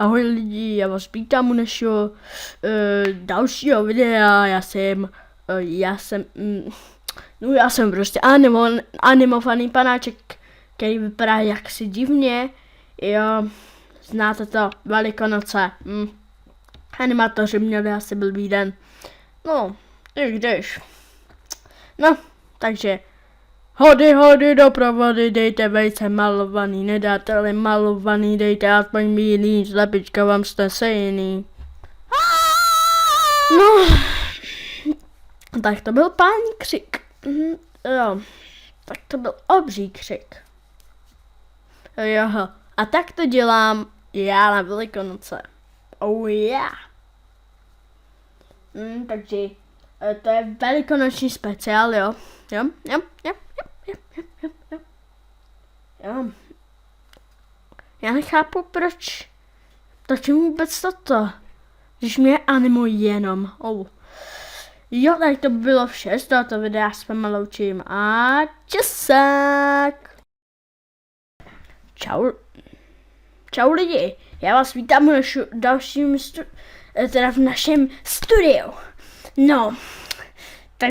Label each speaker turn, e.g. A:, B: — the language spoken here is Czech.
A: Ahoj lidi, já vás vítám u našeho dalšího videa. Já jsem prostě animovaný panáček, který vypadá jaksi divně. Jo, znáte to, Velikonoce. Animátoři měli asi blbý den. No, i když. No, takže hody doprovody, dejte vejce malovaný, nedáte-li malovaný, dejte aspoň bílý, slepička vám snese jiný. No, tak to byl pání křik. Jo, tak to byl obří křik. Jo, a tak to dělám já na Velikonoce. Oh yeah. Takže to je velikonoční speciál, jo. Jo. Já nechápu, proč točím vůbec toto, když mě animují jenom. Jo, tak to by bylo vše z tohoto videa, s váma loučím a časák. Čau lidi, já vás vítám v našem studiu. No.